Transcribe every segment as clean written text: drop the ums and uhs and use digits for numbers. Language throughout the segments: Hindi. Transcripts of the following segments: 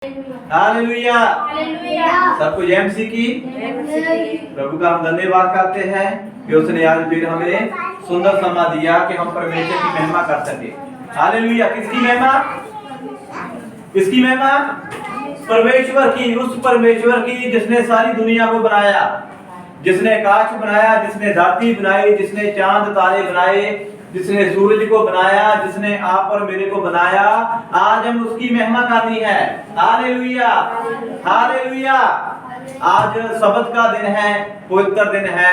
हालेलुया। सबको एमसी की प्रभु का हम धन्यवाद करते हैं कि उसने आज फिर हमें सुंदर समय दिया कि हम परमेश्वर की महिमा कर सके। हालेलुया। किसकी महिमा? किसकी महिमा? परमेश्वर की, उस परमेश्वर की जिसने सारी दुनिया को बनाया, जिसने आकाश बनाया, जिसने धरती बनाई, जिसने चांद तारे बनाए, जिसने सूरज को बनाया, जिसने आप और मेरे को बनाया। आज हम उसकी महिमा करनी है। हालेलुया। हालेलुया। आज सब्त का दिन है, पवित्र दिन है।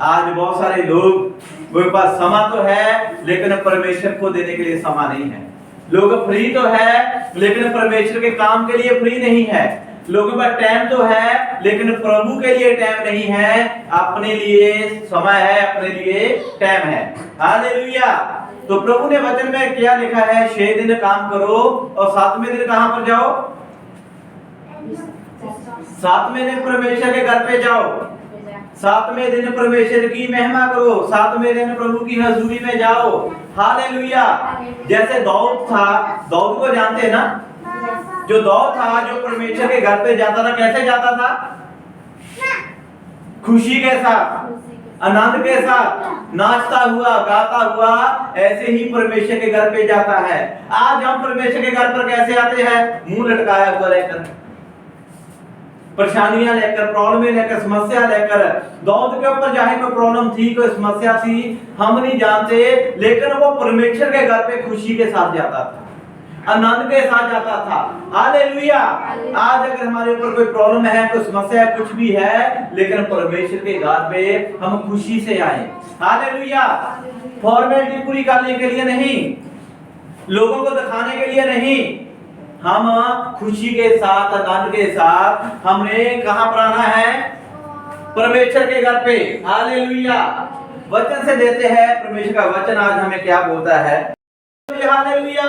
आज बहुत सारे लोग उनके पास समय तो है लेकिन परमेश्वर को देने के लिए समय नहीं है। लोग फ्री तो है लेकिन परमेश्वर के काम के लिए फ्री नहीं है। लोगों का टाइम तो है लेकिन प्रभु के लिए टाइम नहीं है। अपने लिए समय है, अपने लिए टाइम है। हालेलुया। तो प्रभु ने वचन में क्या लिखा है? 6 दिन काम करो और 7वें दिन कहां पर जाओ? 7वें दिन परमेश्वर के घर पे जाओ। 7वें दिन परमेश्वर की महिमा करो। 7वें दिन प्रभु की हजूरी में जाओ। हालेलुया। जैसे दाऊद था, दाऊद को जानते हैं ना? जो दाऊद था, जो परमेश्वर के घर पे जाता था, कैसे जाता था? खुशी के साथ, आनंद के साथ, नाचता हुआ, गाता हुआ, ऐसे ही परमेश्वर के घर पे जाता है। आज हम परमेश्वर के घर पर कैसे आते हैं? मुंह लटकाया हुआ लेकर, परेशानियां लेकर, प्रॉब्लम लेकर, समस्या लेकर। दाऊद के ऊपर चाहे कोई प्रॉब्लम थी, कोई समस्या थी, हम नहीं जानते, लेकिन वो परमेश्वर के घर पे खुशी के साथ जाता था, आनंद के साथ जाता था। हालेलुया। आज अगर हमारे ऊपर कोई प्रॉब्लम है, कोई समस्या है, कुछ भी है, लेकिन परमेश्वर के घर पे हम खुशी से आए। हालेलुया। फॉर्मेलिटी पूरी करने के लिए नहीं, लोगों को दिखाने के लिए नहीं, हम खुशी के साथ, आनंद के साथ हमने कहां पर आना है? परमेश्वर के घर पे। हालेलुया। वचन से देते हैं, परमेश्वर का वचन आज हमें क्या बोलता है? हालेलुया।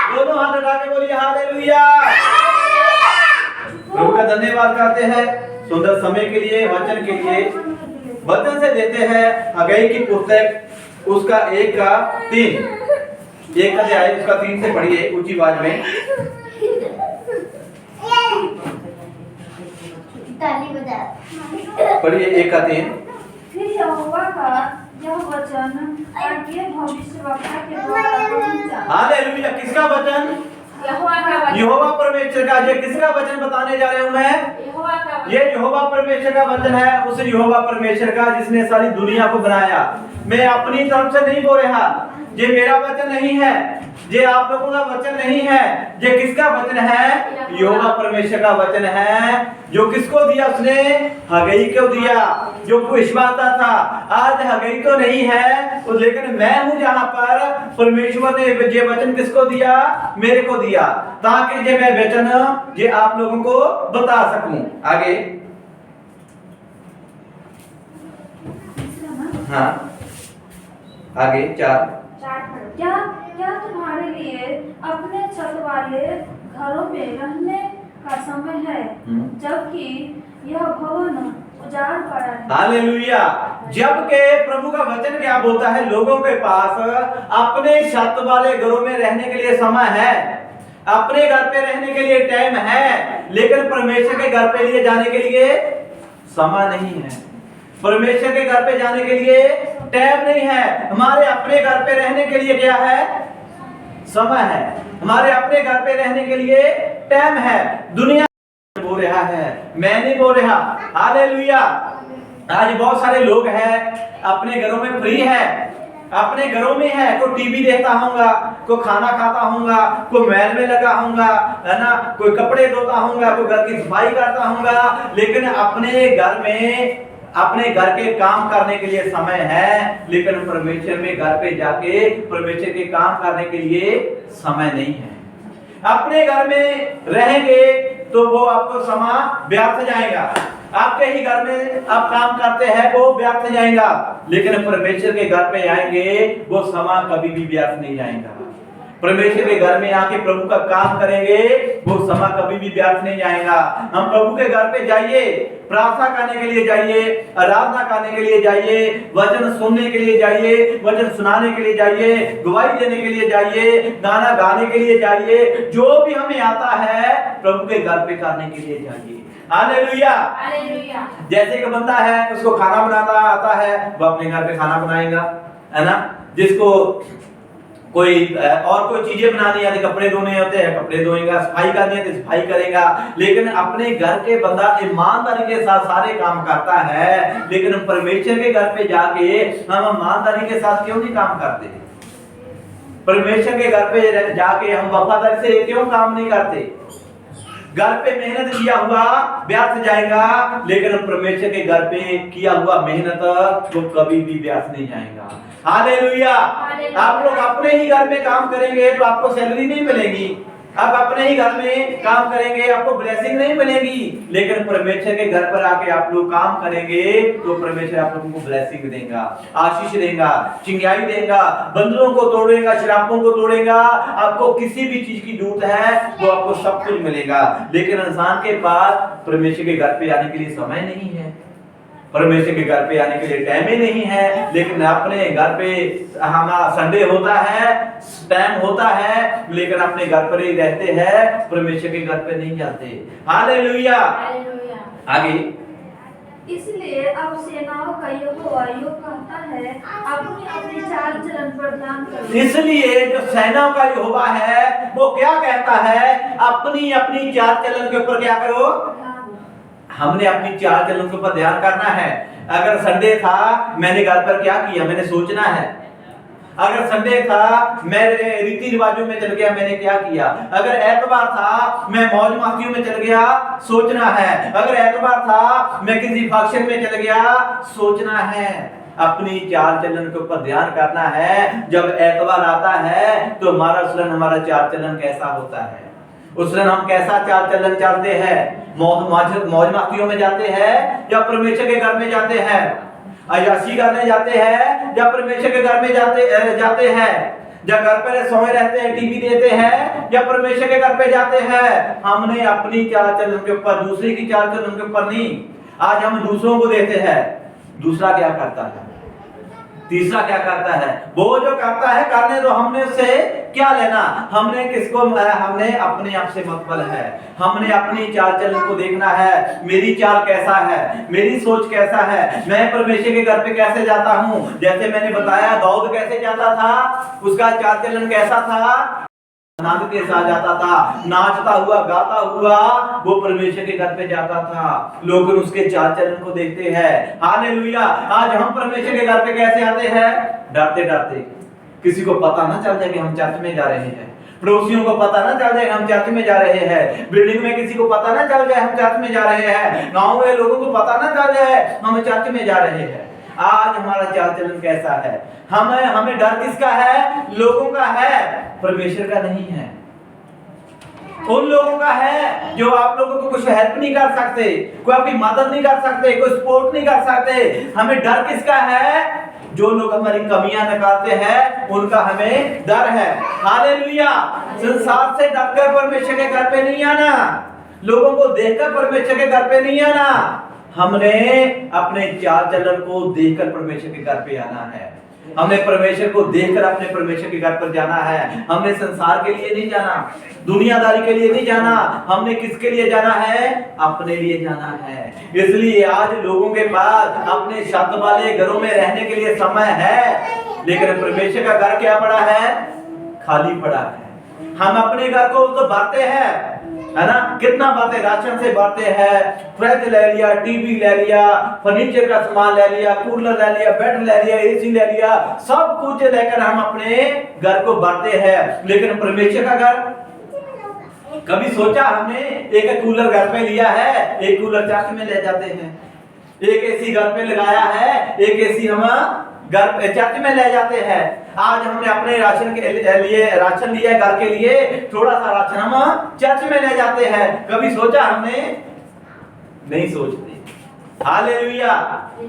दोनों हाथ उठा के बोलिए हालेलुया। प्रभु का धन्यवाद करते हैं सुंदर समय के लिए, वचन के लिए। वचन से देते हैं हगई की पुस्तक, उसका 1 का 3, एक अध्याय उसका 3 से पढ़िए ऊंची आवाज में। पढ़िए 1 का 3। फिर यहोवा का यह वचन आज्ञा भविष्यवक्ता के द्वारा पहुंचा। हालेलुया। किसका वचन? यहोवा का वचन। यहोवा परमेश्वर का। ये किसका वचन बताने जा रहे हूं मैं? यहोवा का वचन। ये यहोवा परमेश्वर का वचन है, उस यहोवा परमेश्वर का जिसने सारी दुनिया को बनाया। मैं अपनी तरफ से नहीं बोल रहा, ये मेरा वचन नहीं है, ये आप लोगों का वचन नहीं है। ये किसका वचन है? यहोवा परमेश्वर का वचन है, जो किसको दिया उसने? हगई को दिया, जो खुशबाता था। आज हगई तो नहीं है, लेकिन मैं हूं जहां पर परमेश्वर ने ये वचन किसको दिया? मेरे को दिया, ताकि ये मैं वचन ये आप लोगों को बता सकूं। आगे हाँ, आगे 4। क्या तुम्हारे लिए अपने छत वाले घरों में रहने का समय है, जबकि यह भवन उजाड़ पड़ा है? हालेलुया। जबकि प्रभु का वचन क्या बोलता है? लोगों के पास अपने छत वाले घरों में रहने के लिए समय है, अपने घर पे रहने के लिए टाइम है, लेकिन परमेश्वर के घर पे लिए जाने के लिए समय नहीं है। परमेश्वर के घर पे जाने के लिए टाइम नहीं है। हमारे अपने घर पे रहने के लिए क्या है? समय है। हमारे अपने घर पे रहने के लिए टाइम है। दुनिया बोल रहा है, मैं नहीं बोल रहा। हालेलुया। आज बहुत सारे लोग हैं अपने घरों में फ्री है, अपने घरों में है, कोई टीवी देखता होगा, कोई खाना खाता होगा, कोई मैल में लगा होगा, है ना, कोई कपड़े धोता होगा, कोई घर की सफाई करता होगा, लेकिन अपने घर में अपने घर के काम करने के लिए समय है, लेकिन परमेश्वर में घर पे जाके परमेश्वर के काम करने के लिए समय नहीं है। अपने घर में रहेंगे तो वो आपको समय व्यर्थ जाएगा। आपके ही घर में आप काम करते हैं, वो व्यर्थ जाएगा, लेकिन परमेश्वर के घर पे आएंगे वो समय कभी भी व्यर्थ नहीं जाएगा। परमेश्वर के घर में आके प्रभु का काम करेंगे, वो समय कभी भी व्यर्थ नहीं जाएगा। हम प्रभु के घर पे जाइए, प्रार्थना करने के लिए जाइए, आराधना करने के लिए जाइए, वचन सुनने के लिए जाइए, वचन सुनाने के लिए जाइए, गवाही देने के लिए जाइए, गाना गाने के लिए जाइए, जो भी हमें आता है प्रभु के घर पे करने के लिए जाइए। हालेलुया। हालेलुया। जैसे कि बंदा है, उसको खाना बनाना आता है, वो अपने घर पे खाना बनाएगा, है ना। जिसको कोई और कोई चीजें बनानी आती, कपड़े धोने होते हैं, कपड़े धोएगा, सफाई करनी है तो सफाई करेगा। लेकिन अपने घर के बंदा ईमानदारी के साथ सारे काम करता है, लेकिन हम परमेश्वर के घर पे जाके हम ईमानदारी के साथ क्यों नहीं काम करते? परमेश्वर के घर पे जाके हम वफादारी से क्यों काम नहीं करते? घर पे मेहनत किया हुआ व्यर्थ जाएगा, लेकिन परमेश्वर के घर पे किया हुआ मेहनत तो कभी भी व्यर्थ नहीं जाएगा। हालेलुया। आप लोग अपने ही घर में काम करेंगे तो आपको सैलरी नहीं मिलेगी, आप अपने ही घर में काम करेंगे आपको ब्लेसिंग नहीं मिलेगी, लेकिन परमेश्वर के घर पर आके आप लोग काम करेंगे तो परमेश्वर आप लोगों को ब्लेसिंग देगा, आशीष देगा, चिंगाई देगा, बंदरों को तोड़ेगा, शराबों को तोड़ेगा। आपको किसी भी चीज की जरूरत है वो आपको सब कुछ मिलेगा, लेकिन इंसान के पास परमेश्वर के घर पे आने के लिए समय नहीं है, परमेश्वर के घर पे आने के लिए टाइम ही नहीं है। लेकिन अपने घर पे हमारा संडे होता है, टाइम होता है, लेकिन अपने घर पर ही रहते हैं, परमेश्वर के घर पे नहीं जाते। हालेलुया। हालेलुया। आगे इसलिए अब सेनाओं का यहोवा यूं कहता है, अपनी अपनी चाल चलन पर ध्यान करो। इसलिए जो सेनाओं का यहोवा है वो क्या कहता है? अपनी अपनी चाल चलन के ऊपर क्या करो? हमने अपनी चाल चलन के ऊपर ध्यान करना है। अगर संडे था, मैंने घर पर क्या किया, मैंने सोचना है। अगर संडे था, मैं रीति रिवाजों में चल गया, मैंने क्या किया। अगर एतवार था, मैं मौज मस्तियों में चल गया, सोचना है। अगर एतवार था, मैं किसी फंक्शन में चल गया, सोचना है। अपनी चाल चलन के ऊपर ध्यान करना है। जब एतवार आता है तो हमारा चाल चलन कैसा होता है, उस दिन हम कैसा चाल चलन चलते हैं, मौज मस्तियों में जाते हैं या परमेश्वर के घर में जाते हैं, अय्याशी करने जाते हैं या परमेश्वर के घर में जाते हैं, जब घर पे सोए रहते हैं, टीवी देते हैं या परमेश्वर के घर पे जाते हैं। हमने अपनी चाल चलन के ऊपर, दूसरे की चाल चलन के ऊपर नहीं। आज हम दूसरों को देते हैं, दूसरा क्या करता है, तीसरा क्या करता है, वो जो करता है करने दो, हमने उससे क्या लेना। हमने अपने आप से मतलब है, हमने अपनी चाल चलन को देखना है। मेरी चाल कैसा है, मेरी सोच कैसा है, मैं परमेश्वर के घर पे कैसे जाता हूँ। जैसे मैंने बताया दाऊद कैसे जाता था, उसका चाल चलन कैसा था, आनंद के साथ जाता था, नाचता हुआ गाता हुआ वो परमेश्वर के घर पे जाता था। लोग उसके चाल चलन को देखते हैं। हालेलुया। आज हम परमेश्वर के घर पे कैसे आते हैं? डरते डरते, किसी को पता ना चल जाए कि हम चर्च में जा रहे हैं, पड़ोसियों को पता ना चल जाए हम चर्च में जा रहे हैं, बिल्डिंग में किसी को पता ना चल जाए हम चर्च में जा रहे हैं, गांव में लोगों को पता ना चल जाए हम चर्च में जा रहे हैं। आज हमारा चाल चलन कैसा है? हमें डर किसका है? लोगों का है, परमेश्वर का नहीं है। उन लोगों का है जो आप लोगों को कुछ हेल्प नहीं कर सकते, कोई आपकी मदद नहीं कर सकते, कोई सपोर्ट नहीं कर सकते। हमें डर किसका है? जो लोग हमारी कमियां निकालते हैं उनका हमें डर है। हालेलुया। संसार से डरकर परमेश्वर के घर पे नहीं आना, लोगों को देखकर परमेश्वर के घर पे नहीं आना। हमने अपने चाल चलन को देखकर परमेश्वर के घर पे आना है। हमने परमेश्वर को देखकर अपने परमेश्वर के घर पर जाना है। हमने संसार के लिए नहीं जाना, दुनियादारी के लिए नहीं जाना। हमने किसके लिए जाना है? अपने लिए जाना है। इसलिए आज लोगों के पास अपने छत वाले घरों में रहने के लिए समय है, लेकिन परमेश्वर का घर क्या पड़ा है? खाली पड़ा है। हम अपने घर को तो भरते हैं, है ना, कितना बातें राशन से भरते हैं, फ्रिज ले लिया, टीवी ले लिया, फर्नीचर का सामान ले लिया, कूलर ले लिया, बेड ले लिया, एसी ले लिया, सब कुछ लेकर हम अपने घर को भरते हैं। लेकिन परमेश्वर का घर, कभी सोचा हमने एक कूलर घर पे लिया है, एक कूलर चर्च में ले जाते हैं, एक एसी घर पे लगाया है, एक एसी हम घर चर्च में ले जाते हैं। आज हमने अपने राशन के लिए राशन लिया है घर के लिए, थोड़ा सा राशन हम चर्च में ले जाते हैं। कभी सोचा हमने? नहीं सोचते। हालेलुया।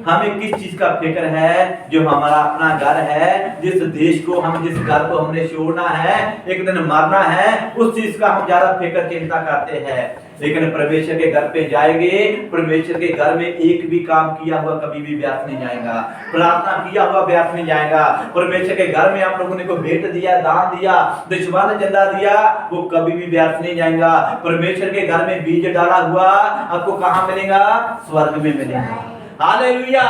हमें किस चीज का फिक्र है? जो हमारा अपना घर है, जिस देश को हम, जिस घर को हमने छोड़ना है, एक दिन मरना है, उस चीज का हम ज्यादा फिक्र चिंता करते हैं। लेकिन परमेश्वर के घर पे जाएंगे, परमेश्वर के घर में एक भी काम किया हुआ कभी भी व्यर्थ नहीं जाएगा, प्रार्थना किया हुआ व्यर्थ नहीं जाएगा। परमेश्वर के घर में आप लोगों ने को भेंट दिया, दान दिया, दशमाना चंदा दिया, वो कभी भी व्यर्थ नहीं जाएगा। परमेश्वर के घर में बीज डाला हुआ आपको कहां मिलेगा? स्वर्ग में मिलेगा। हालेलुया।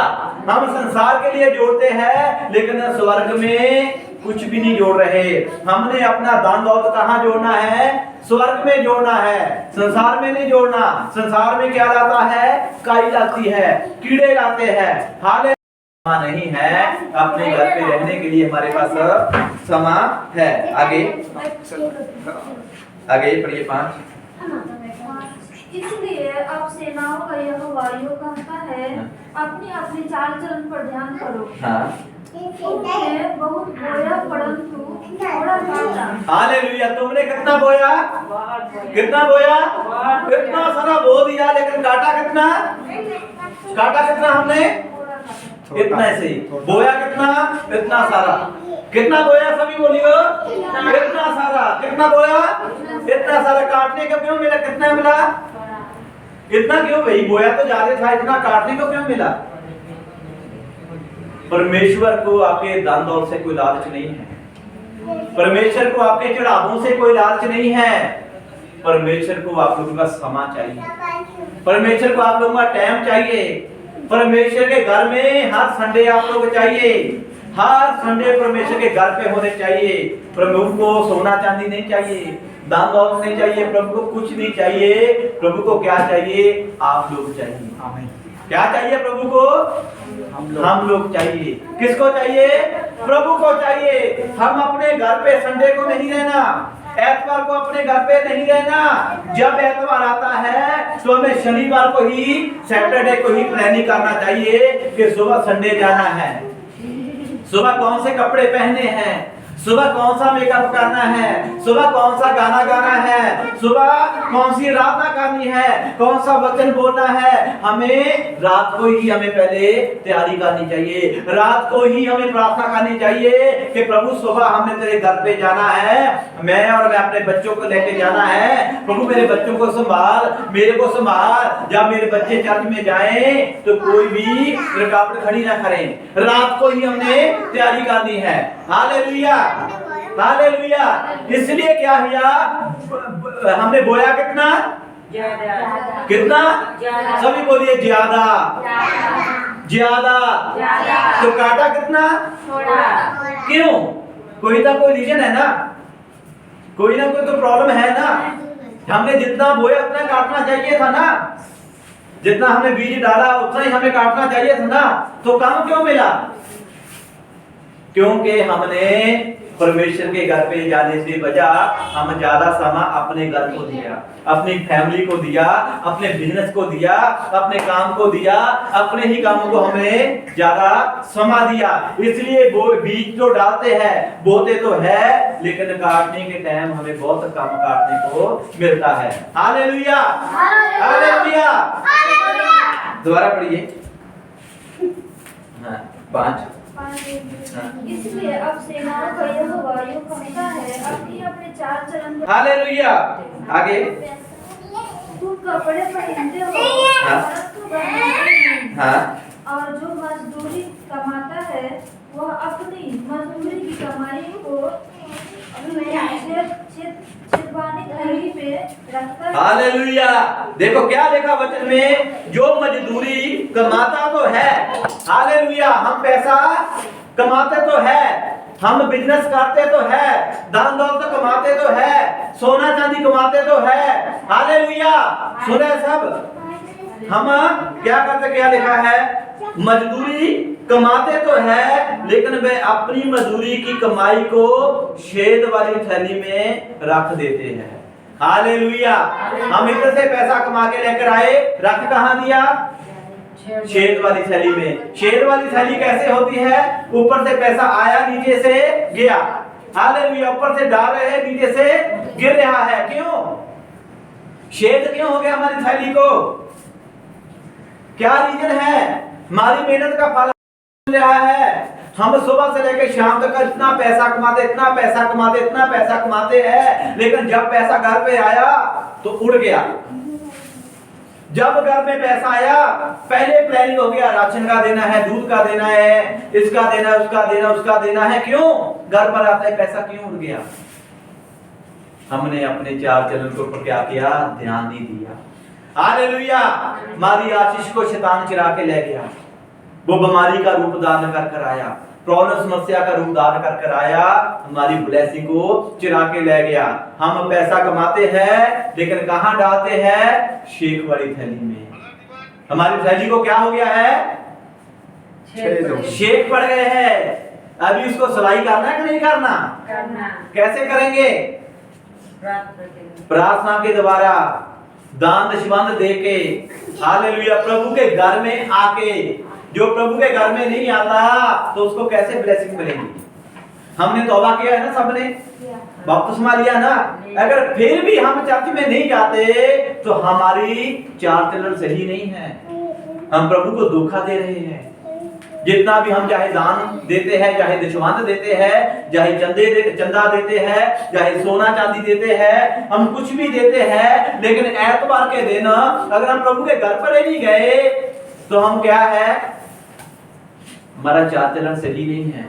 हम संसार के लिए जोड़ते हैं, लेकिन स्वर्ग में कुछ भी नहीं जोड़ रहे। हमने अपना दान दौलत कहां जोड़ना है? स्वर्ग में जोड़ना है, संसार में नहीं जोड़ना। संसार में क्या लाता है? काई लाती है, कीड़े लाते हैं। हालेलुया। नहीं है, अपने घर पे रहने के लिए हमारे पास समय है। आगे आगे पढ़िए 5। इसलिए अब सेनाओं का यहोवा यूं कहता है, अपनी अपनी चाल चलन पर ध्यान करो। तुमने बहुत बोया परंतु थोड़ा काटा। हालेलुया। तुमने कितना बोया? कितना बोया? कितना सारा बो दिया, लेकिन काटा कितना? काटा कितना हमने? इतना ऐसे बोया कितना? इतना सारा। कितना बोया? सभी बोलियो। इतना सारा। कितना बोया? इतना सारा। काटने को क्यों मिला? कितना मिला? इतना क्यों भाई? बोया तो ज्यादा था, इतना काटने को क्यों मिला? परमेश्वर को आपके दान दौलत से कोई लालच नहीं है। परमेश्वर को आपके चढ़ावों से कोई लालच नहीं है। परमेश्वर को आप लोगों का समय चाहिए, परमेश्वर को आप लोगों का टाइम चाहिए। परमेश्वर के घर में हर संडे आप लोग चाहिए, हर संडे परमेश्वर के घर पे होने चाहिए। प्रभु को सोना चांदी नहीं चाहिए, दान दौलत नहीं चाहिए, प्रभु को कुछ नहीं चाहिए। प्रभु को क्या चाहिए? आप लोग चाहिए। आमीन। क्या चाहिए प्रभु को? हम लोग चाहिए। किसको चाहिए? प्रभु को चाहिए। हम अपने घर पे संडे को नहीं रहना, एतवार को अपने घर पे नहीं रहना। जब एतवार आता है तो हमें शनिवार को ही, सैटरडे को ही प्लानिंग करना चाहिए कि सुबह संडे जाना है, सुबह कौन से कपड़े पहने हैं, सुबह कौन सा मेकअप करना है, सुबह कौन सा गाना गाना है, सुबह कौन सी प्रार्थना करनी है, कौन सा वचन बोलना है। हमें रात को ही हमें पहले तैयारी करनी चाहिए, रात को ही हमें प्रार्थना करनी चाहिए कि प्रभु सुबह हमने तेरे घर पे जाना है, मैं अपने बच्चों को लेके जाना है। प्रभु मेरे बच्चों को संभाल, मेरे को संभाल। जब मेरे बच्चे चर्च में जाएं तो कोई भी रुकावट खड़ी ना करें। रात को ही हमने तैयारी करनी है। हालेलुया। हालेलुया। इसलिए क्या हुआ? हमने बोया कितना? कितना? सभी बोलिए ज्यादा। ज्यादा। तो काटा कितना? क्यों? कोई ना कोई रीजन है ना, कोई ना कोई तो प्रॉब्लम है ना। हमने जितना बोया उतना काटना चाहिए था ना, जितना हमने बीज डाला उतना ही हमें काटना चाहिए था ना। तो कम क्यों मिला? क्योंकि हमने परमेश्वर के घर पे जाने से बजाय हम ज्यादा समय अपने घर को दिया, अपनी फैमिली को दिया, अपने बिजनेस को दिया, अपने काम को दिया, अपने ही कामों को हमें ज्यादा समय दिया। इसलिए वो बीज तो डालते हैं, बोते तो है, लेकिन काटने के टाइम हमें बहुत कम काटने को मिलता है। हालेलुया। हालेलुया। दोबारा पढ़िए। 5। इसलिए अब सेनाओं का यहोवा यूं कहता है, अपनी अपने चाल चलन पर। हालेलुया। आगे। तुम कपड़े पहनते हो परंतु पहनते नहीं। और जो मजदूरी कमाता है वह अपनी मजदूरी की कमाई को छिपाने थैली पे रखता है। हालेलुया। देखो क्या देखा वचन में? जो मजदूरी कमाता तो है। हालेलुया। हम पैसा कमाते तो है, हम बिजनेस करते तो है, दान दौलत तो कमाते तो है, सोना चांदी कमाते तो है। हालेलुया। सुने सब? हम क्या करते? क्या लिखा है? मजदूरी कमाते तो है, लेकिन वे अपनी मजदूरी की कमाई को छेद वाली थैली में रख देते हैं। हालेलुया। हम इधर से पैसा कमा के लेकर आए, रख कहां दिया? छेद वाली थैली में। छेद वाली थैली कैसे होती है? ऊपर से पैसा आया, नीचे से गया। हालेलुया। ऊपर से डाल रहे हैं, नीचे से गिर रहा है। क्यों? छेद क्यों हो गया हमारी थैली को? क्या रीजन है? हमारी मेहनत का फल मिल रहा है। हम सुबह से लेकर शाम तक इतना पैसा कमाते, इतना पैसा कमाते, इतना पैसा कमाते हैं, लेकिन जब पैसा घर पे आया तो उड़ गया। जब घर में पैसा आया, पहले प्लानिंग हो गया, राशन का देना है, दूध का देना है, इसका देना, उसका देना, उसका देना है। क्यों? घर पर आता है पैसा, क्यों उड़ गया? हमने अपने चाल चलन के ऊपर क्या किया? ध्यान नहीं दिया। हालेलुया। हमारी आशीष को शैतान चिरा के ले गया। वो बीमारी का रूप धारण कर आया, प्रॉब्लम समस्या का रूप धारण कर आया, हमारी ब्लेसिंग को चिरा के ले गया। हम पैसा कमाते हैं, लेकिन कहां डालते हैं? शेख वाली थैली में। हमारी थैली को क्या हो गया है? शेख पड़ गए हैं। अभी उसको सिलाई करना है कि नहीं करना? कैसे करेंगे? प्रार्थना के द्वारा, दान दशमंद दे के। हालेलुया। प्रभु के घर में आके, जो प्रभु के घर में नहीं आता तो उसको कैसे ब्लेसिंग मिलेगी? हमने तौबा किया है ना, सबने बपतिस्मा लिया ना। अगर फिर भी हम चर्च में नहीं जाते तो हमारी चाल चलन सही नहीं है, हम प्रभु को धोखा दे रहे हैं। जितना भी हम चाहे दान देते हैं, चाहे दशमंद देते हैं, चाहे चंदा देते हैं, चाहे सोना चांदी देते हैं, हम कुछ भी देते हैं, लेकिन एतवार के दिन अगर हम प्रभु के घर पर ही नहीं गए तो हम क्या है? हमारा चाल चलन सही नहीं है,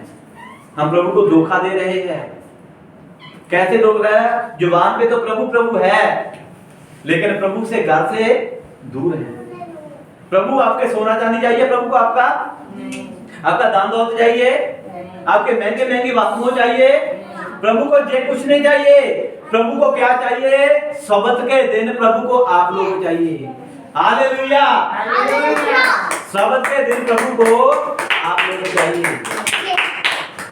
हम प्रभु को धोखा दे रहे हैं। कैसे धोखा है? जुबान पे तो प्रभु प्रभु है, लेकिन प्रभु से घर से दूर है। प्रभु आपके सोना चांदी चाहिए? प्रभु को आपका दान दौलत चाहिए? आपके महंगे महंगी वस्तुएं चाहिए? प्रभु को ये कुछ नहीं चाहिए। प्रभु को क्या चाहिए? सब्त के दिन प्रभु को आप लोग चाहिए। हालेलुया। सब्त के दिन प्रभु को आप लोग चाहिए।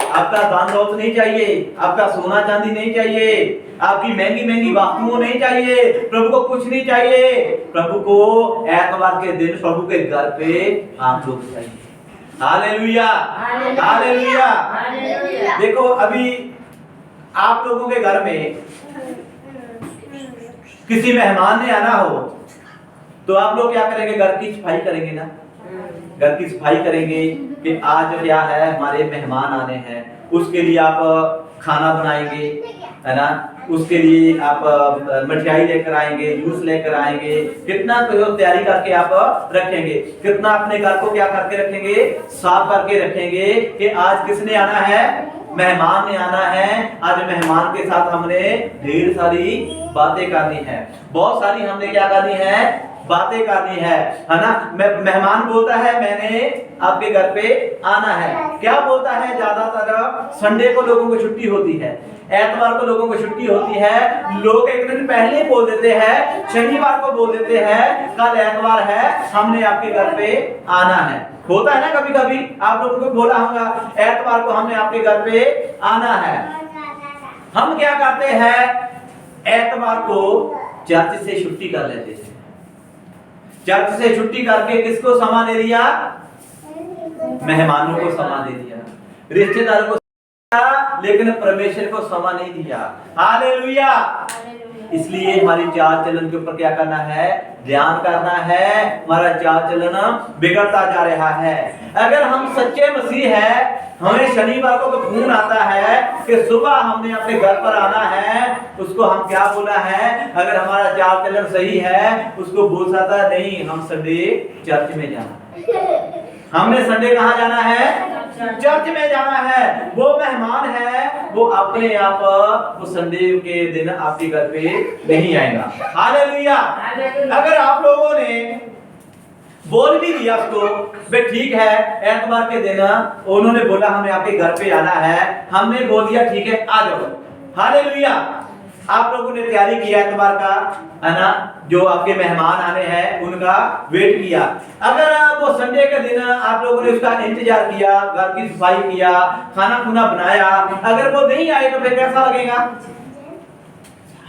आपका दान दौलत नहीं चाहिए, आपका सोना चांदी नहीं चाहिए, आपकी महंगी महंगी वस्तुएं नहीं चाहिए, प्रभु को कुछ नहीं चाहिए। प्रभु को एतवार के दिन प्रभु के घर पे आप लोग चाहिए। हालेलुया। हालेलुया। देखो, अभी आप लोगों के घर में किसी मेहमान ने आना हो तो आप लोग क्या करेंगे? घर की सफाई करेंगे ना। घर की सफाई करेंगे कि आज क्या है, हमारे मेहमान आने हैं, उसके लिए आप खाना बनाएंगे, है ना। उसके लिए आप मिठाई लेकर आएंगे, जूस लेकर आएंगे, कितना तैयारी करके आप रखेंगे, कितना अपने घर को क्या करके रखेंगे? साफ करके रखेंगे कि आज किसने आना है? मेहमान ने आना है। आज मेहमान के साथ हमने ढेर सारी बातें करनी है, बहुत सारी हमने क्या करनी है? बातें करनी है ना। मेहमान बोलता है मैंने आपके घर पे आना है। क्या बोलता है? ज्यादातर संडे को लोगों को छुट्टी होती है, एतवार को लोगों को छुट्टी होती है। लोग एक दिन पहले बोल देते हैं, शनिवार को बोल देते हैं कल एतवार है, हमने आपके घर पे आना है। होता है ना, कभी कभी आप लोगों को बोला होगा एतवार को हमने आपके घर पे आना है। हम क्या करते हैं? एतवार को चर्च से छुट्टी कर लेते हैं। चर्च से छुट्टी करके किसको समा दे दिया? मेहमानों को समा दे दिया, रिश्तेदारों को दिया, लेकिन परमेश्वर को समा नहीं दिया। हालेलुया। इसलिए हमारी चाल चलन के ऊपर क्या करना है? ध्यान करना है। हमारा चाल चलन बिगड़ता जा रहा है। अगर हम सच्चे मसीह हैं, हमें शनिवार को फोन आता है कि सुबह हमने अपने घर पर आना है, उसको हम क्या बोला है? अगर हमारा चाल चलन सही है, उसको बोल सकता है नहीं, हम संडे चर्च में जाना। हमने संडे कहाँ जाना है? चर्च में जाना है। वो मेहमान है, वो अपने आप वो संडे के दिन आपके घर पे नहीं आएगा। हालेलुया। अगर आप लोगों ने बोल भी दिया उसको, वे ठीक है, एतवार के दिन उन्होंने बोला हमें आपके घर पे आना है, हमने बोल दिया ठीक है आ जाओ। हालेलुया। आप लोगों ने तैयारी किया एतवार का, है ना, जो आपके मेहमान आने हैं उनका वेट किया। अगर वो संडे के दिन आप लोगों ने उसका इंतजार किया, घर की सफाई किया, खाना खुना बनाया, अगर वो नहीं आए तो फिर कैसा लगेगा?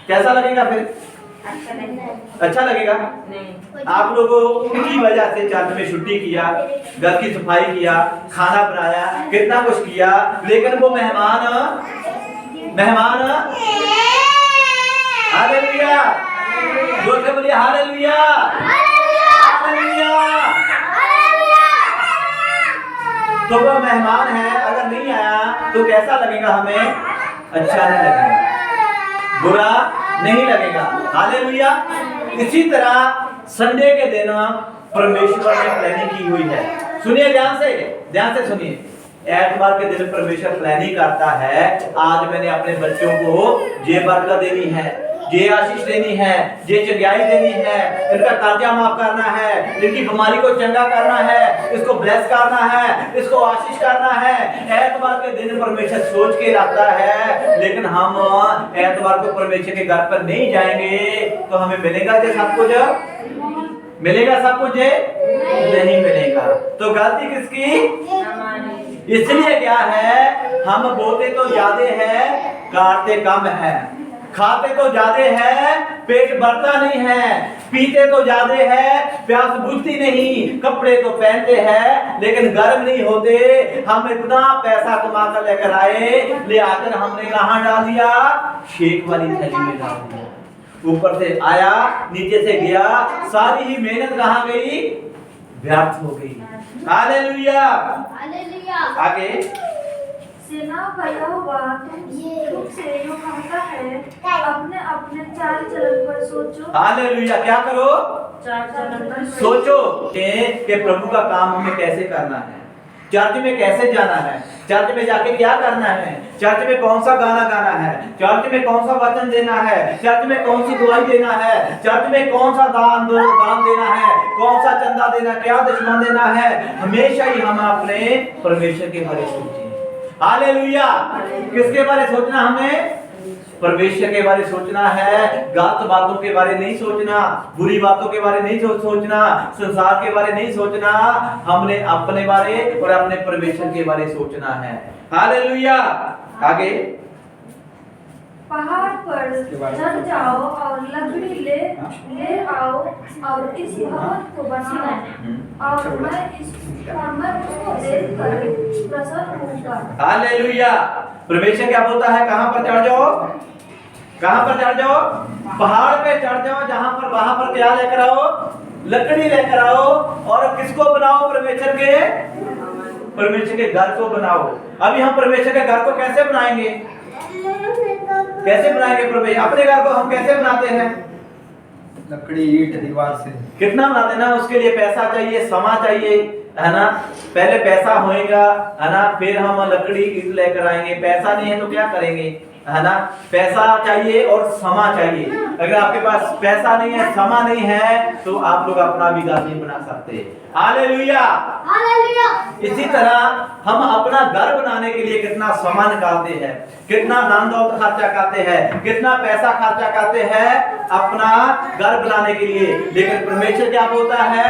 कैसा लगेगा? फिर अच्छा लगेगा? आप लोगों की वजह से चर्च में छुट्टी किया, घर की सफाई किया, खाना बनाया, कितना कुछ किया, लेकिन वो मेहमान हालेलुया। जोर से बोलिए हालेलुया। हालेलुया। तो वो मेहमान है, अगर नहीं आया तो कैसा लगेगा हमें? अच्छा नहीं लगेगा, बुरा नहीं लगेगा। हालेलुया। इसी तरह संडे के दिन परमेश्वर ने प्लानिंग की हुई है। सुनिए ध्यान से सुनिए। एतवार के दिन परमेश्वर प्लानिंग करता है, आज मैंने अपने बच्चों को ये बरकत देनी है, ये आशीष देनी है, ये चंगाई देनी है, इनका कर्जा माफ करना है, इनकी बीमारी को चंगा करना है, इसको ब्लेस करना है, इसको आशीष करना है। एतवार के दिन परमेश्वर सोच के रखता है, लेकिन हम एतवार को परमेश्वर के घर पर नहीं जाएंगे तो हमें मिलेगा ये सब कुछ? मिलेगा सब कुछ? नहीं मिलेगा। तो गलती किसकी? इसलिए क्या है, हम बोते तो ज्यादा है, काटते कम है, खाते तो ज्यादा है, पेट भरता नहीं है, पीते तो ज्यादा है, प्यास बुझती नहीं, कपड़े तो पहनते हैं लेकिन गर्म नहीं होते। हम इतना पैसा कमा कर लेकर आए, ले आकर हमने कहां डाल दिया? शेक वाली थैली में डाल दिया। ऊपर से आया, नीचे से गया, सारी ही मेहनत कहां गई? व्यर्थ हो गई। हालेलुया। आगे सेना का यहोवा तुमसे यूं कहता है, अपने अपने चाल चलन पर सोचो। हालेलुया। क्या करो? चाल चलन पर सोचो कि प्रभु का काम हमें कैसे करना है, चर्च में कैसे जाना है, चर्च में जाके क्या करना है, चर्च में कौन सा गाना गाना है, चर्च में कौन सा वचन देना है, चर्च में कौन सी दुआई देना है, चर्च में कौन सा दान देना है, कौन सा चंदा देना, क्या दशमान देना है। हमेशा ही हम अपने परमेश्वर के बारे में सोचें। हालेलुया। किसके बारे सोचना? हमें परमेश्वर के बारे सोचना है। गलत बातों के बारे नहीं सोचना, बुरी बातों के बारे नहीं सोचना, संसार के बारे नहीं सोचना। हमने अपने बारे और अपने परमेश्वर के बारे सोचना है। हालेलुया। आगे पहाड़ पर चढ़ जाओ और लकड़ी ले आओ और इस भवन को बनाओ और मैं उसको देखकर प्रसन्न होऊंगा। हालेलुया। परमेश्वर क्या बोलता है? कहां पर चढ़ जाओ? कहां पर चढ़ जाओ? पहाड़ पे चढ़ जाओ, जहां पर वहां पर क्या लेकर आओ? लकड़ी लेकर आओ और किसको बनाओ? परमेश्वर के घर को बनाओ। अभी हम परमेश्वर के घर को कैसे बनाएंगे? कैसे बनाएंगे परमेश्वर? अपने घर को हम कैसे बनाते हैं? लकड़ी, ईंट, दीवार से। कितना बनाते हैं ना, उसके लिए पैसा चाहिए, समा चाहिए, है ना। पहले पैसा होएगा, है ना, फिर हम लकड़ी ईंट लेकर आएंगे। पैसा नहीं है तो क्या करेंगे, है ना। पैसा चाहिए और समा चाहिए। अगर आपके पास पैसा नहीं है, समा नहीं है, तो आप लोग अपना भी घर नहीं बना सकते। हालेलुया। इसी तरह हम अपना घर बनाने के लिए कितना समय निकालते हैं, कितना दान दौलत खर्चा करते हैं, कितना पैसा खर्चा करते हैं अपना घर बनाने के लिए। लेकिन परमेश्वर क्या बोलता है?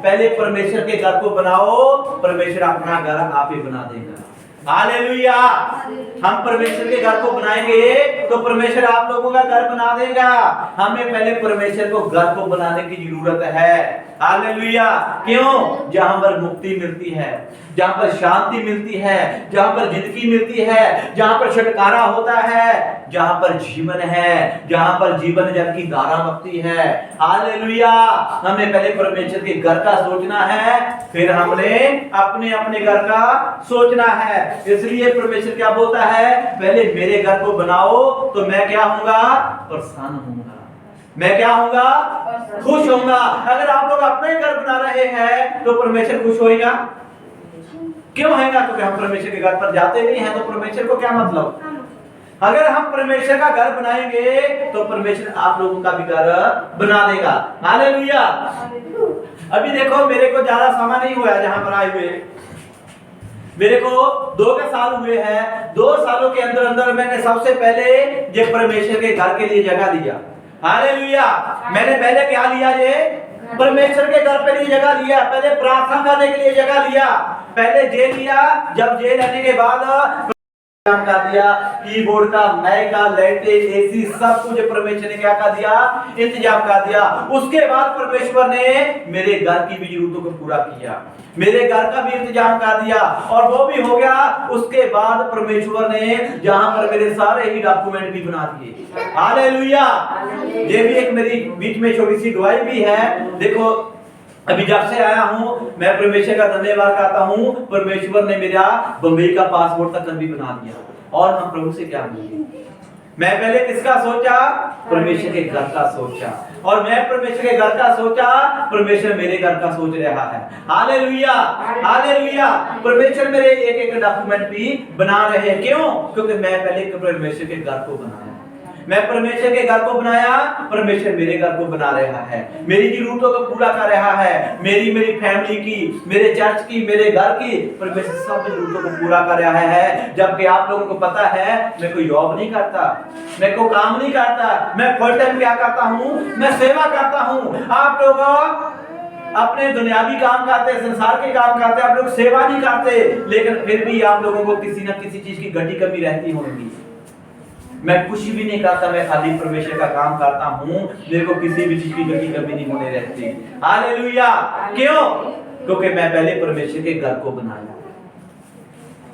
पहले परमेश्वर के घर को बनाओ, परमेश्वर अपना घर आप ही बना देगा। हालेलुया। हम परमेश्वर के घर को बनाएंगे तो परमेश्वर आप लोगों का घर बना देगा। हमें पहले परमेश्वर को घर को बनाने की जरूरत है। हालेलुया। क्यों? जहां पर मुक्ति मिलती है, जहां पर शांति मिलती है, जहां पर जिंदगी मिलती है, जहां पर छुटकारा होता है, जहां पर जीवन है, जहां पर जीवन जल की धारा बहती है। हालेलुया। हमें पहले परमेश्वर के घर का सोचना है, फिर हमने अपने अपने घर का सोचना है। इसलिए परमेश्वर क्या बोलता है? पहले मेरे घर को बनाओ तो मैं क्या होऊंगा? प्रसन्न होऊंगा। मैं क्या होऊंगा? खुश होऊंगा। अगर आप लोग अपने घर बना रहे हैं तो परमेश्वर खुश होएगा? क्यों होएगा? क्योंकि हम परमेश्वर के घर पर जाते नहीं हैं, तो परमेश्वर को क्या मतलब? अगर हम परमेश्वर का घर बनाएंगे तो परमेश्वर आप लोगों का भी घर बना देगा। हालेलुया। अभी देखो, मेरे को ज्यादा समय नहीं हुआ जहां पर आए हुए, मेरे को 2 साल हुए हैं। 2 सालों के अंदर अंदर मैंने सबसे पहले ये परमेश्वर के घर के लिए जगह लिया। हालेलुया। मैंने पहले क्या लिया? ये परमेश्वर के घर पे लिए जगह लिया। पहले प्रार्थना करने के लिए जगह लिया, पहले जेल लिया। जब जेल रहने के बाद इंतजाम कर दिया, कीबोर्ड का, माइक का, लाइटें, एसी, सब कुछ परमेश्वर ने क्या कर दिया? इंतजाम कर दिया। उसके बाद परमेश्वर ने मेरे घर की भी जरूरतों को पूरा किया, मेरे घर का भी इंतजाम कर दिया, और वो भी हो गया। उसके बाद परमेश्वर ने जहां पर मेरे सारे ही डॉक्यूमेंट भी बना दिए। हालेलुया। ये भी एक मेरी बीच में छोटी सी दुआई भी है। देखो, अभी जब से आया हूं मैं परमेश्वर का धन्यवाद करता हूं, परमेश्वर ने मेरा बंबई का पासपोर्ट तक भी बना दिया। और हम प्रभु से क्या मांगे? मैं पहले किसका सोचा? परमेश्वर के घर का सोचा, और मैं परमेश्वर के घर का सोचा, परमेश्वर मेरे घर का सोच रहा है। Hallelujah, hallelujah. परमेश्वर मेरे एक एक डॉक्यूमेंट भी बना रहे हैं। क्यों? क्योंकि मैं पहले परमेश्वर के घर को बनाया। मैं परमेश्वर के घर को बनाया, परमेश्वर मेरे घर को बना रहा है, मेरी जरूरतों को पूरा कर रहा है, मेरी फैमिली की, मेरे चर्च की, मेरे घर की, परमेश्वर सब जरूरतों को पूरा कर रहा है। जबकि आप लोगों को पता है मैं कोई जॉब नहीं करता, मैं कोई काम नहीं करता, मैं फुल टाइम क्या करता हूँ? मैं सेवा करता हूँ। आप लोग अपने दुनियावी काम करते, संसार के काम करते, आप लोग सेवा नहीं करते, लेकिन फिर भी आप लोगों को किसी न किसी चीज की घटी कमी रहती होगी। मैं कुछ भी नहीं करता, मैं खाली परमेश्वर का काम करता हूँ, मेरे को किसी भी चीज की घटी कमी नहीं होने रहती। हालेलुया। क्यों? क्योंकि मैं पहले परमेश्वर के घर को बनाया,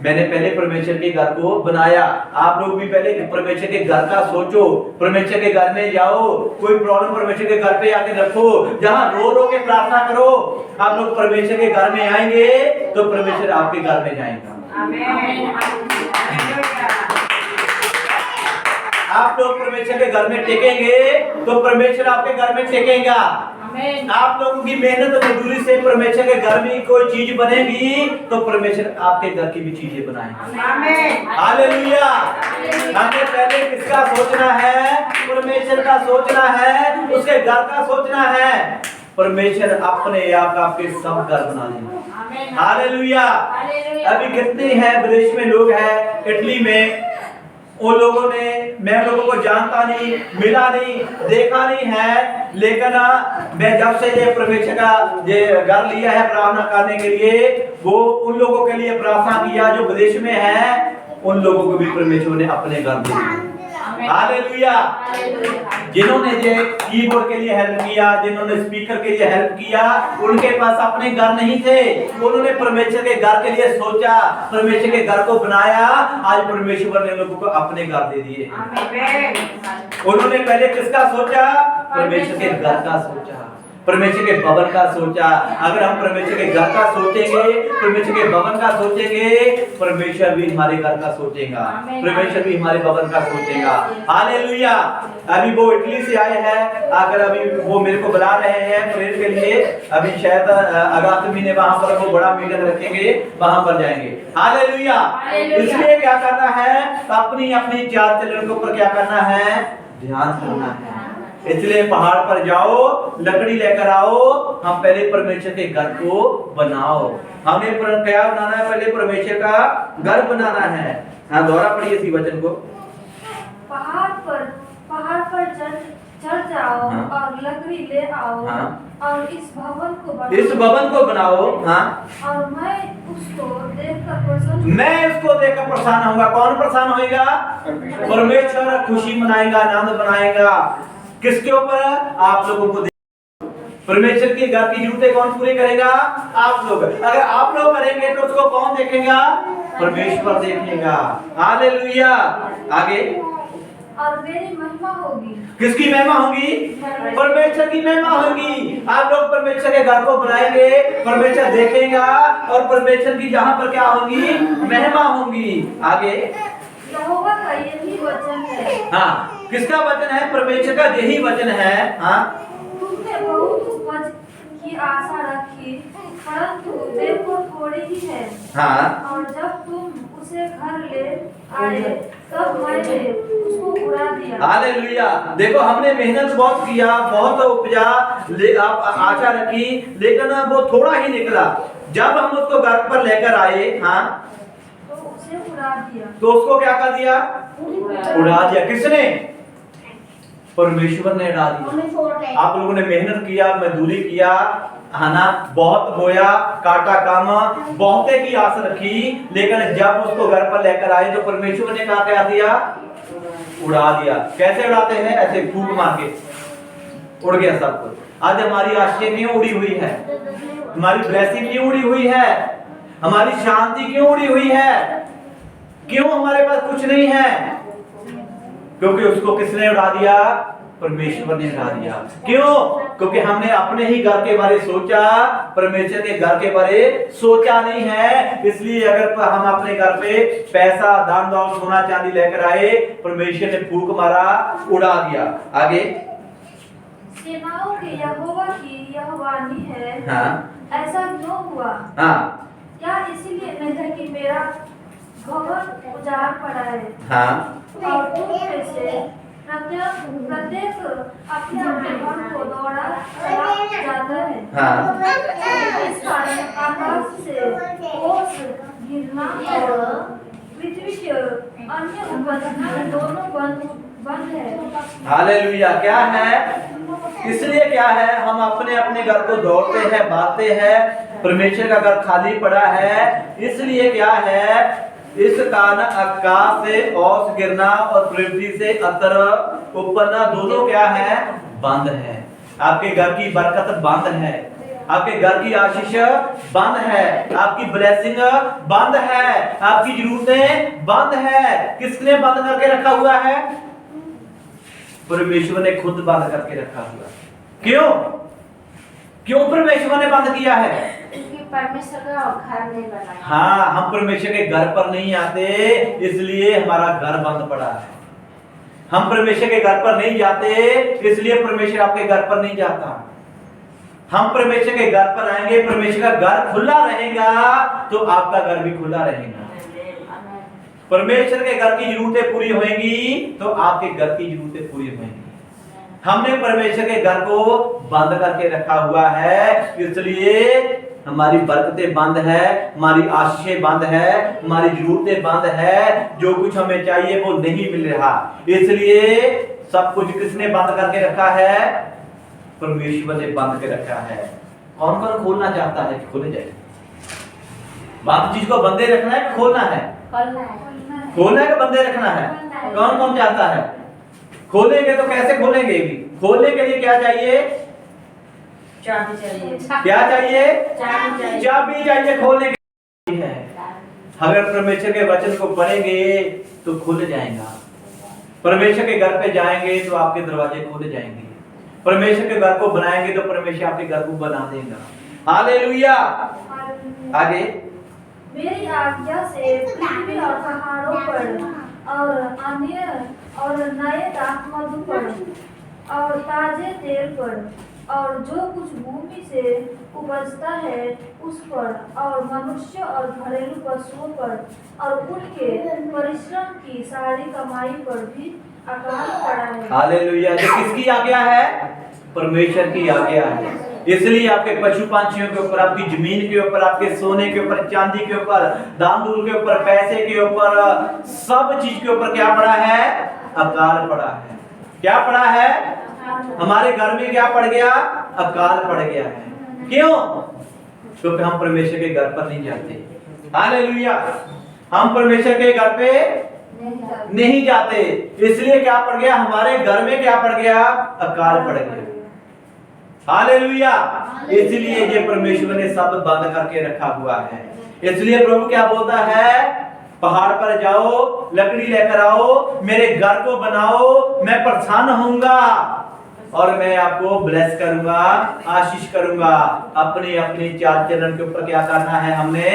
मैंने पहले परमेश्वर के घर को बनाया। आप लोग भी पहले परमेश्वर के घर का सोचो, परमेश्वर के घर में जाओ, कोई प्रॉब्लम परमेश्वर के घर पे आके रखो, जहां रो रो के प्रार्थना करो। आप लोग परमेश्वर के घर में आएंगे तो परमेश्वर आपके घर में जाएगा। आमीन। आप लोग परमेश्वर के घर में टेकेंगे तो परमेश्वर आपके घर में टेकेगा। आप लोगों की मेहनत मजदूरी से परमेश्वर के घर में कोई चीज बनेगी तो परमेश्वर आपके घर की भी चीजें बनाएगा। हालेलुया। हमें पहले किसका सोचना है? परमेश्वर का सोचना है, उसके घर का सोचना है। परमेश्वर अपने आप आपके सब घर बना देगा। हालेलुया। अभी कितने हैं विदेश में लोग हैं, इटली में, उन लोगों ने, मैं लोगों को जानता नहीं, मिला नहीं, देखा नहीं है, लेकिन मैं जब से ये परमेश्वर का ये घर लिया है प्रार्थना करने के लिए, वो उन लोगों के लिए प्रार्थना किया जो विदेश में है, उन लोगों को भी परमेश्वर ने अपने घर दे दिया। हालेलुया। जिन्होंने ये कीबोर्ड के लिए हेल्प किया, जिन्होंने स्पीकर के लिए हेल्प किया, उनके पास अपने घर नहीं थे, उन्होंने परमेश्वर के घर के लिए सोचा, परमेश्वर के घर को बनाया। आज परमेश्वर ने लोगों को अपने घर दे दिए। उन्होंने पहले किसका सोचा? परमेश्वर के घर का सोचा, परमेश्वर के भवन का सोचा। अगर हम परमेश्वर के घर का सोचेंगे, परमेश्वर के भवन का सोचेंगे, परमेश्वर भी हमारे घर का सोचेगा, परमेश्वर भी हमारे भवन का सोचेगा। हालेलुया। अभी वो इटली से आए हैं, अगर अभी वो मेरे को बुला रहे हैं प्रेयर के लिए, अभी शायद अगस्त महीने वहां पर वो बड़ा मीटिंग रखेंगे, वहां पर जाएंगे। हालेलुया। इसलिए क्या करना है? अपनी अपनी चार चरणों के ऊपर क्या करना है? ध्यान करना है। इसलिए पहाड़ पर जाओ, लकड़ी लेकर आओ, हम पहले परमेश्वर के घर को बनाओ। हमें क्या बनाना है? पहले परमेश्वर का घर बनाना है। हाँ, दोबारा पढ़िए इसी वचन को। पहाड़ पर चढ़ जाओ। हाँ। और लकड़ी ले आओ। हाँ। और इस भवन को बनाओ। हाँ। और मैं उसको देखकर प्रसन्न होऊंगा। कौन प्रसन्न होएगा? परमेश्वर खुशी मनाएगा, आनंद बनाएगा। किसके ऊपर? आप लोगों को। परमेश्वर के घर की जरूरतें कौन पूरी करेगा? आप लोग। अगर आप लोग करेंगे तो उसको कौन देखेगा? परमेश्वर देखेगा। हालेलुया। आगे। और मेरी महिमा होगी। किसकी महिमा होगी? परमेश्वर की महिमा होगी। आप लोग परमेश्वर के घर को बनाएंगे, परमेश्वर देखेगा, और परमेश्वर की जहां पर क्या होगी? महिमा होगी। आगे। यहोवा का यही वचन है। हाँ, किसका वचन है? परमेश्वर का यही वचन है। हाँ। तुमने बहुत उपज की आशा रखी, परंतु देखो थोड़ी ही है। हाँ। और जब तुम उसे घर ले आए तब मैंने उसको उड़ा दिया। हालेलुया। देखो, हमने मेहनत बहुत किया, बहुत उपजा, आप आशा रखी, लेकिन वो थोड़ा ही निकला। जब हम उसको घर पर लेकर आए, हाँ, तो उसे उड़ा दिया। तो उसको क्या कर दिया? उड़ा दिया। किसने? परमेश्वर ने उड़ा दिया। आप लोगों ने मेहनत किया, मजदूरी किया, है ना, बहुत बोया, काटा कामा, बहुते की आस रखी, लेकिन जब उसको घर पर लेकर आए तो परमेश्वर ने क्या कर दिया? उड़ा दिया। कैसे उड़ाते हैं? ऐसे फूंक मार के उड़ गया सब कुछ। आज हमारी आशाएं क्यों उड़ी हुई है? हमारी ब्लेसिंग क्यों उड़ी हुई है? हमारी शांति क्यों उड़ी हुई है? क्यों हमारे पास कुछ नहीं है? क्योंकि उसको किसने उड़ा दिया? परमेश्वर ने हटा दिया। क्यों? क्योंकि हमने अपने ही घर के बारे सोचा, परमेश्वर के घर के बारे सोचा नहीं है। इसलिए अगर हम अपने घर पे पैसा, दान दौलत, सोना चांदी लेकर आए, परमेश्वर ने फूंक मारा, उड़ा दिया। आगे, सेनाओं के यहोवा की यह वाणी है, हाँ ऐसा क्यों हुआ? हाँ क्या इसीलिए नहीं है कि मेरा भवन उजाड़ पड़ा है हाँ और तुम में से प्रत्येक अपने अपने घर को दौड़ा चला जाता है। हाँ इस कारण आकाश से ओस गिरना और पृथ्वी के अन्य उपज दोनों बंद है। हालेलुया। क्या है? इसलिए क्या है, हम अपने अपने घर को दौड़ते हैं, भागते हैं, परमेश्वर का घर खाली पड़ा है। इसलिए क्या है, इस कारण आकाश से ओस गिरना और पृथ्वी से अतर उपजना दोनों क्या है? बंद है। आपके घर की बरकत बंद है, आपके घर की आशीष बंद है, आपकी ब्लेसिंग बंद है, आपकी जरूरतें बंद है। किसने बंद करके रखा हुआ है? परमेश्वर ने खुद बंद करके रखा हुआ। क्यों? क्यों परमेश्वर ने बंद किया है? क्योंकि परमेश्वर का घर नहीं बना। हाँ, हम परमेश्वर के घर पर नहीं आते, इसलिए हमारा घर बंद पड़ा है। हम परमेश्वर के घर पर नहीं जाते, इसलिए परमेश्वर आपके घर पर नहीं जाता। हम परमेश्वर के घर पर आएंगे, परमेश्वर का घर खुला रहेगा तो आपका घर भी खुला रहेगा। परमेश्वर के घर की जरूरतें पूरी होंगी तो आपके घर की जरूरतें पूरी होंगी। हमने परमेश्वर के घर को बंद करके रखा हुआ है, इसलिए हमारी बरकतें बंद है, हमारी आशीषें बंद है, हमारी जरूरतें बंद है, जो कुछ हमें चाहिए वो नहीं मिल रहा। इसलिए सब कुछ किसने बंद करके रखा है? परमेश्वर ने बंद के रखा है। कौन कौन खोलना चाहता है? खोले जाए। बात चीज को बंदे रखना है कि खोलना है? खोलना है कि बंदे रखना है? कौन कौन चाहता है? खोलेंगे तो कैसे खोलेंगे? खोलने के लिए क्या चाहिए? चाबी चाहिए। क्या चाहिए? चाबी चाहिए। चाबी चाहिए खोलने के लिए। अगर परमेश्वर के वचन को पढ़ेंगे तो खुल जाएगा। परमेश्वर के घर पे जाएंगे तो आपके दरवाजे खोले जाएंगे। परमेश्वर के घर को बनाएंगे तो परमेश्वर आपके घर को बना देगा। हालेलुया। आगे, मेरी आज्ञा से पृथ्वी और पहाड़ों पर और अन्य और नए मधु पर और ताजे तेल पर और जो कुछ भूमि से उपजता है उस पर और मनुष्य और घरेलू पशुओं पर और उनके परिश्रम की सारी कमाई पर भी अकाल पड़ा है। हालेलुया। ये किसकी आज्ञा है? परमेश्वर की आज्ञा है। इसलिए आपके पशु पंछियों के ऊपर, आपकी जमीन के ऊपर, आपके सोने के ऊपर, चांदी के ऊपर, दान दूल के ऊपर, पैसे के ऊपर, सब चीज के ऊपर क्या पड़ा है? अकाल पड़ा है। क्या पड़ा है? हमारे घर में क्या पड़ गया? अकाल पड़ गया है। क्यों? क्योंकि हम परमेश्वर के घर पर नहीं जाते। हालेलुया। हम परमेश्वर के घर पे नहीं जाते, इसलिए क्या पड़ गया? हमारे घर में क्या पड़ गया? अकाल पड़ गया। हालेलुया। इसलिए ये परमेश्वर ने सब बंद करके रखा हुआ है। इसलिए प्रभु क्या बोलता है? पहाड़ पर जाओ, लकड़ी लेकर आओ, मेरे घर को बनाओ, मैं प्रसन्न होऊंगा और मैं आपको ब्लेस करूंगा, आशीष करूंगा। अपने अपने चाल चलन के ऊपर क्या करना है? हमने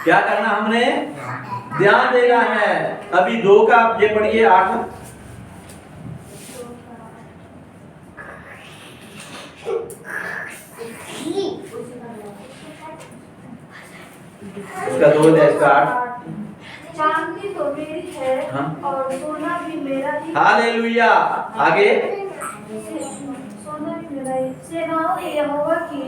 क्या करना? हमने ध्यान देना है। अभी 2 का आप ये पढ़िए 8। इसका 2 है, इसका 8। चांदी तो मेरी है हाँ? और सोना भी मेरा ही। हालेलुया। आगे, सोना भी मेरा ही। सेनाओं के यहोवा की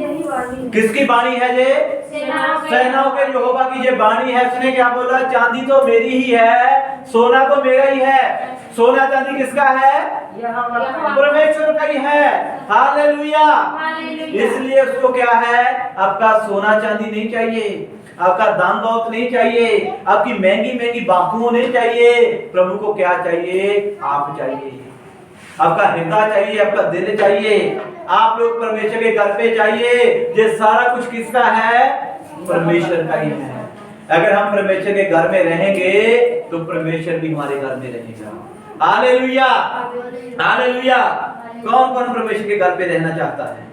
यही वाणी है। किसकी वाणी है ये? सेनाओं के यहोवा की ये वाणी है। उसने क्या बोला? चांदी तो मेरी ही है, सोना तो मेरा ही है। सोना चांदी किसका है? परमेश्वर का ही है। हालेलुया। इसलिए उसको क्या है? आपका सोना चांदी नहीं चाहिए, आपका दान दौलत नहीं चाहिए, आपकी महंगी महंगी बातों नहीं चाहिए। प्रभु को क्या चाहिए? आप चाहिए। आपका हृदय चाहिए, आपका दिल चाहिए। आप लोग परमेश्वर के घर पे चाहिए। ये सारा कुछ किसका है? परमेश्वर का ही है। अगर हम परमेश्वर के घर में रहेंगे तो परमेश्वर भी हमारे घर में रहेगा। Hallelujah, hallelujah. कौन कौन परमेश्वर के घर पे रहना चाहता है?